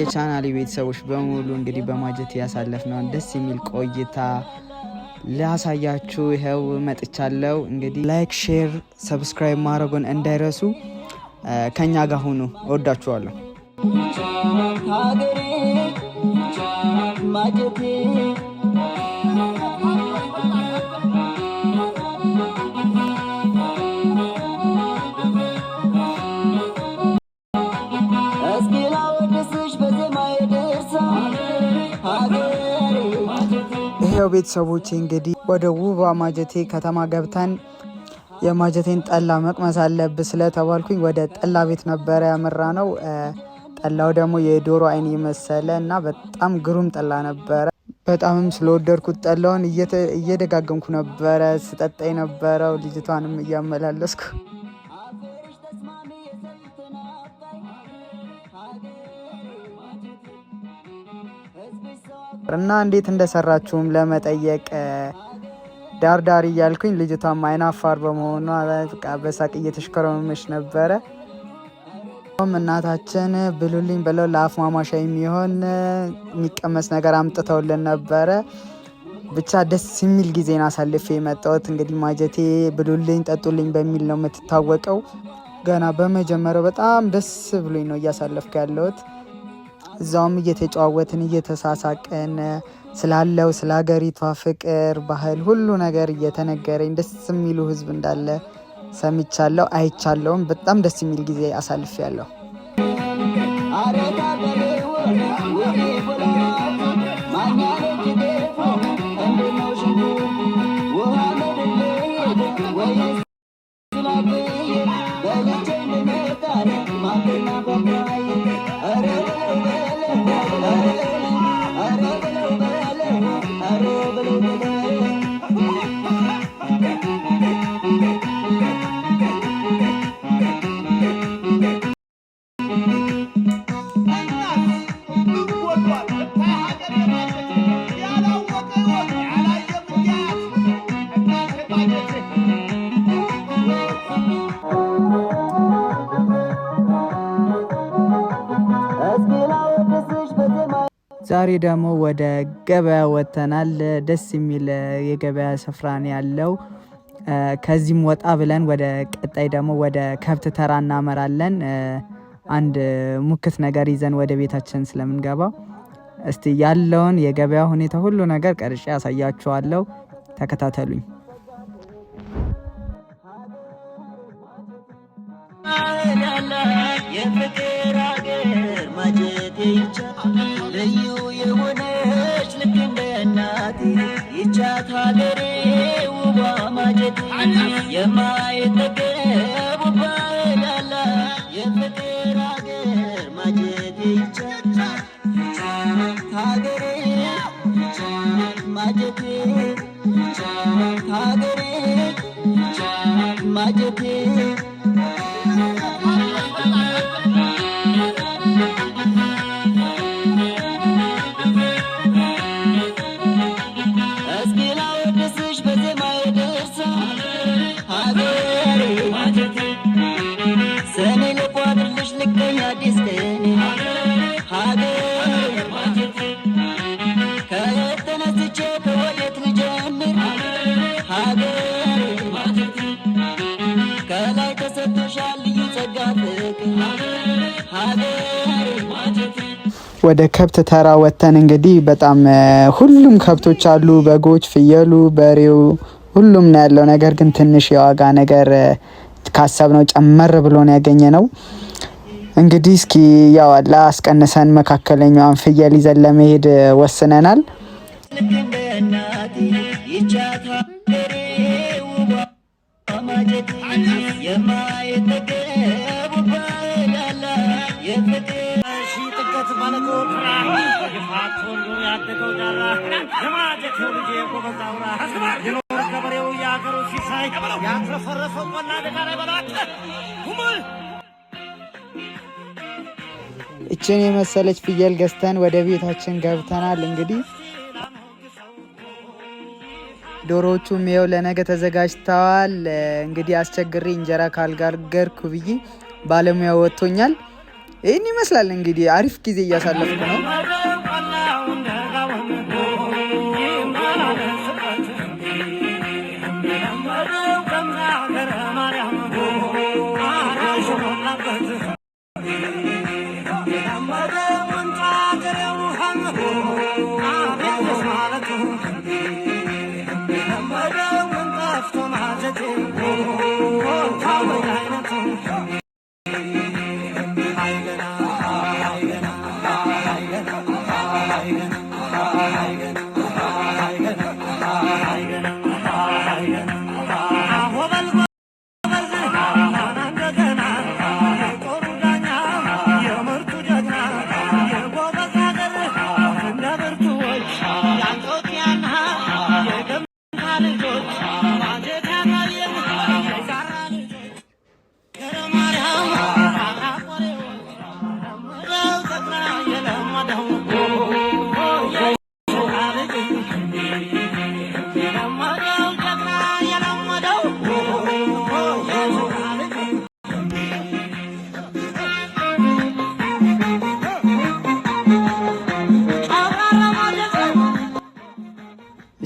የቻናሌ ቤተሰቦች በሙሉ እንግዲህ በማጀቴ ያሳለፍነውን ደስ የሚል ቆይታ ላሳያችሁ ይሄው መጥቻለሁ። እንግዲህ ላይክ፣ ሼር፣ ሰብስክራይብ ማድረጉን እንዳይረሱ። ከኛ ጋር ሁኑ። እወዳችኋለሁ። ይሄው ቤተሰቦቼ እንግዲህ ወደ ውቧ ማጀቴ ከተማ ገብተን የማጀቴን ጠላ መቅመስ አለብህ ስለተባልኩኝ ወደ ጠላ ቤት ነበረ ያመራ ነው። ጠላው ደግሞ የዶሮ አይን የመሰለ እና በጣም ግሩም ጠላ ነበረ። በጣምም ስለወደድኩት ጠላውን እየደጋገምኩ ነበረ ስጠጣ የነበረው፣ ልጅቷንም እያመላለስኩ እና እንዴት እንደሰራችሁም ለመጠየቅ ዳርዳር እያልኩኝ ልጅቷም አይናፋር በመሆኗ በሳቅ እየተሽከረመመች ነበረ። እናታችን ብሉልኝ ብለው ለአፍ ማማሻ የሚሆን የሚቀመስ ነገር አምጥተውልን ነበረ። ብቻ ደስ የሚል ጊዜን አሳልፌ የመጣሁት እንግዲህ ማጀቴ ብሉልኝ ጠጡልኝ በሚል ነው የምትታወቀው። ገና በመጀመሪያው በጣም ደስ ብሎኝ ነው እያሳለፍኩ ያለሁት። እዛውም እየተጨዋወትን እየተሳሳቀን ስላለው ስለ ሀገሪቷ ፍቅር፣ ባህል ሁሉ ነገር እየተነገረኝ ደስ የሚሉ ህዝብ እንዳለ ሰምቻለሁ፣ አይቻለሁም። በጣም ደስ የሚል ጊዜ አሳልፌያለሁ። ዛሬ ደግሞ ወደ ገበያ ወጥተናል። ደስ የሚል የገበያ ስፍራን ያለው። ከዚህም ወጣ ብለን ወደ ቀጣይ ደግሞ ወደ ከብት ተራ እናመራለን። አንድ ሙክት ነገር ይዘን ወደ ቤታችን ስለምንገባ እስቲ ያለውን የገበያ ሁኔታ ሁሉ ነገር ቀርጬ ያሳያችኋለሁ። ተከታተሉኝ። የፍቅር ሀገር ማጀቴ ልዩ የሆነች ልክ እንደ እናቴ ይቻት ሀገሬ ውቧ ማጀቴ የማይጠገብ ባህል ያላት የፍቅር ሀገር ማጀቴ ይቻት ሀገሬ ማጀቴ ሀገሬ ማጀቴ ወደ ከብት ተራ ወተን እንግዲህ በጣም ሁሉም ከብቶች አሉ። በጎች፣ ፍየሉ፣ በሬው ሁሉም ነው ያለው። ነገር ግን ትንሽ የዋጋ ነገር ካሰብነው ጨመር ብሎ ነው ያገኘነው። እንግዲህ እስኪ ያው አላ አስቀንሰን መካከለኛውን ፍየል ይዘን ለመሄድ ወስነናል። እችን የመሰለች ፍየል ገዝተን ወደ ቤታችን ገብተናል። እንግዲህ ዶሮዎቹም ይኸው ለነገ ተዘጋጅተዋል። እንግዲህ አስቸግሬ እንጀራ ካልጋገርኩ ብዬ ባለሙያ ወጥቶኛል። ይህን ይመስላል እንግዲህ አሪፍ ጊዜ እያሳለፍኩ ነው።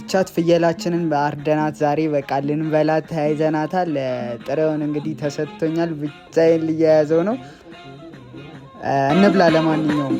ብቻት ፍየላችንን በአርደናት ዛሬ በቃ ልንበላት ተያይዘናታል። ጥሬውን እንግዲህ ተሰጥቶኛል። ብቻዬን ልያያዘው ነው። እንብላ ለማንኛውም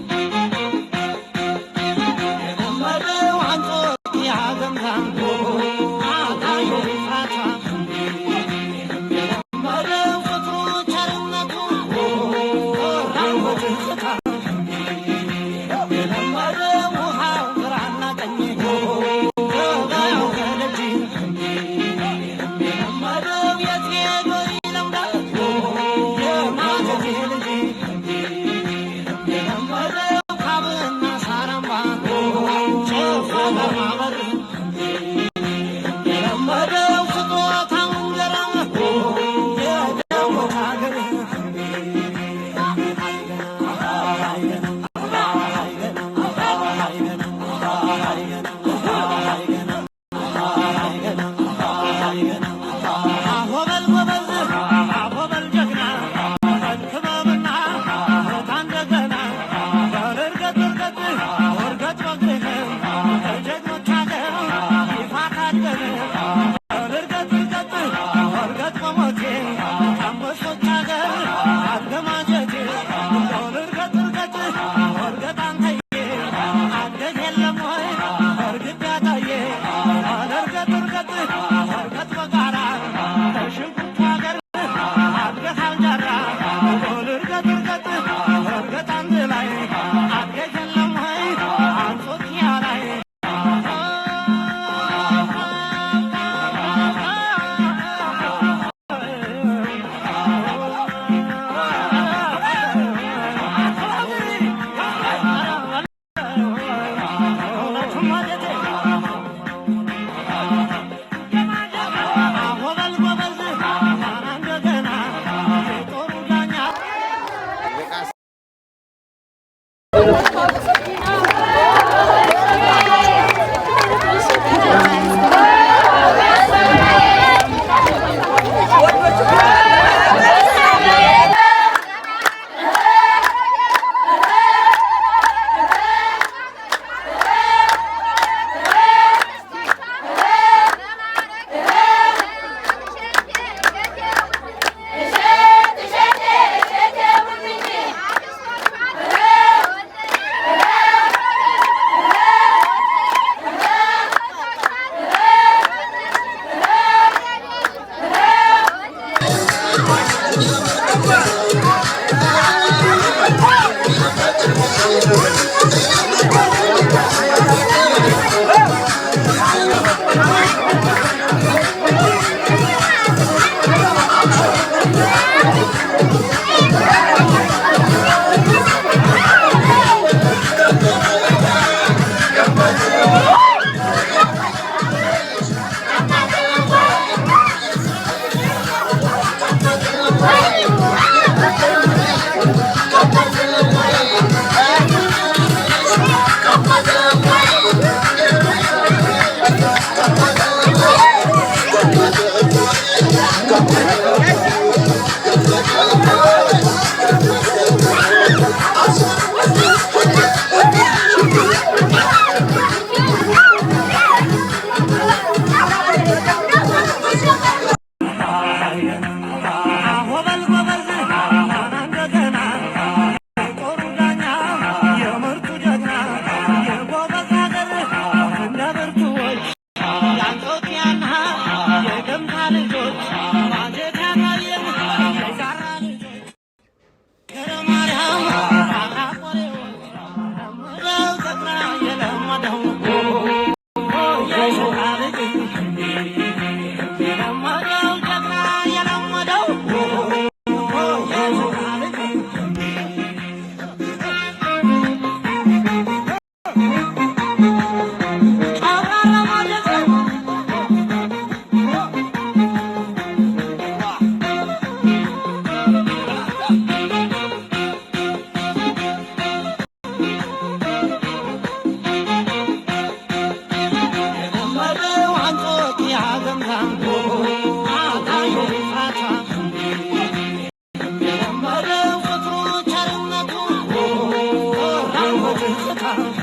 Yeah.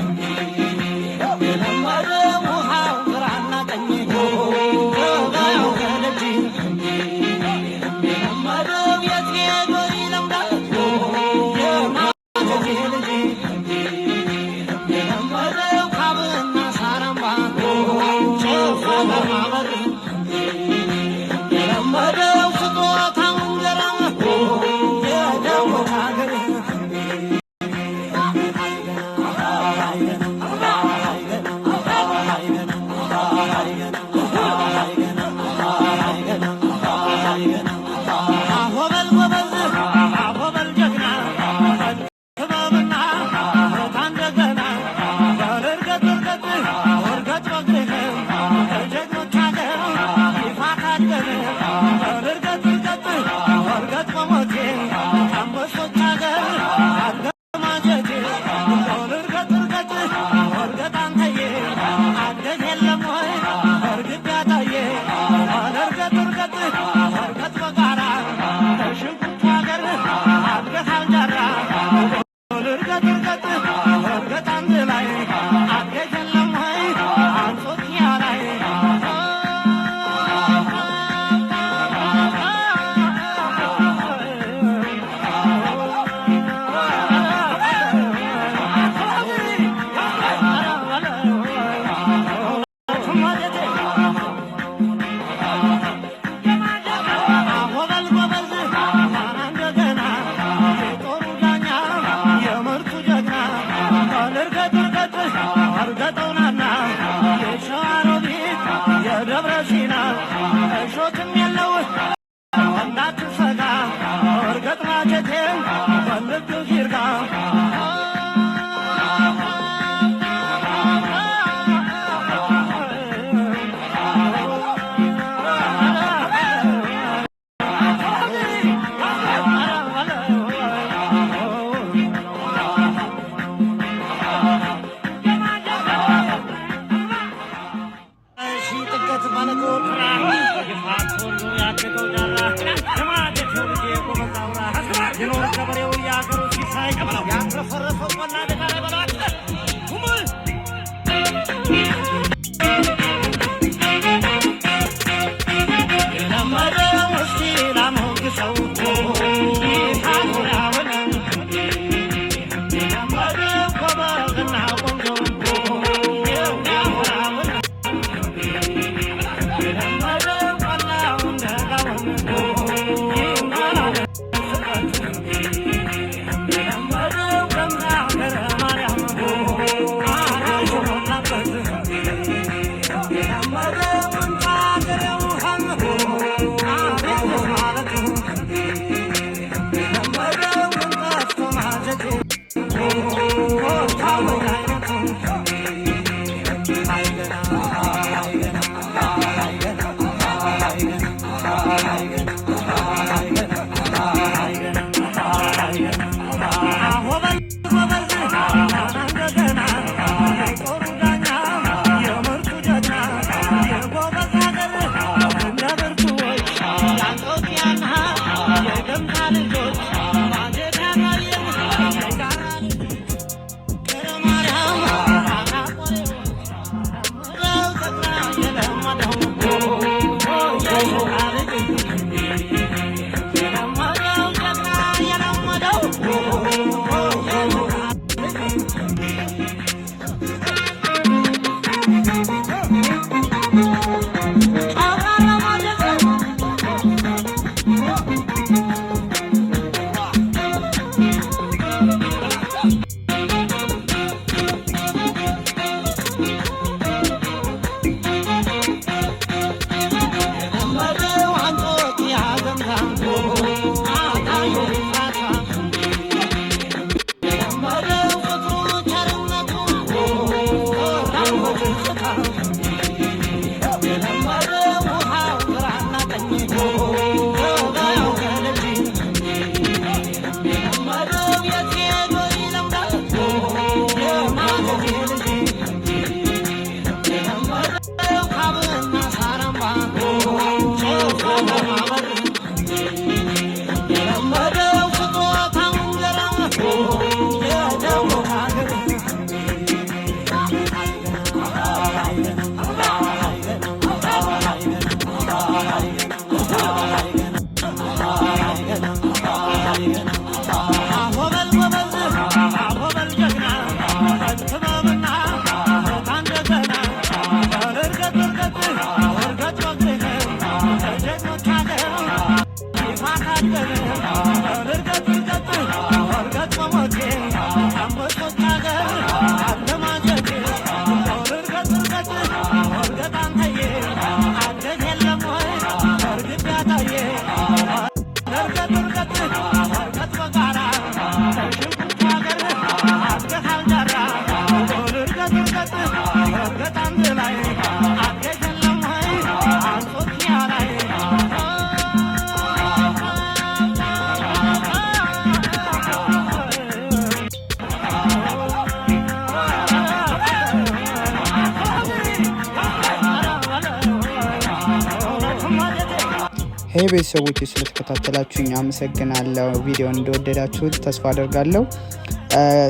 ሄይ ቤተሰቦቼ ስለተከታተላችሁኝ አመሰግናለሁ። ቪዲዮውን እንደወደዳችሁት ተስፋ አደርጋለሁ።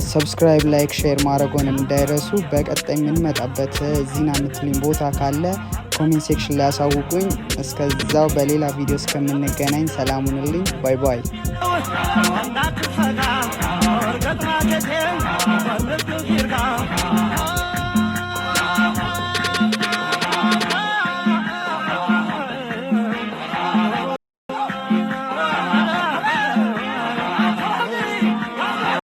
ሰብስክራይብ፣ ላይክ፣ ሼር ማድረግዎን እንዳይረሱ። በቀጣይ የምንመጣበት ዚና የምትሉኝ ቦታ ካለ ኮሜንት ሴክሽን ላይ አሳውቁኝ። እስከዛው በሌላ ቪዲዮ እስከምንገናኝ ሰላም ሁኑልኝ። ባይ ባይ።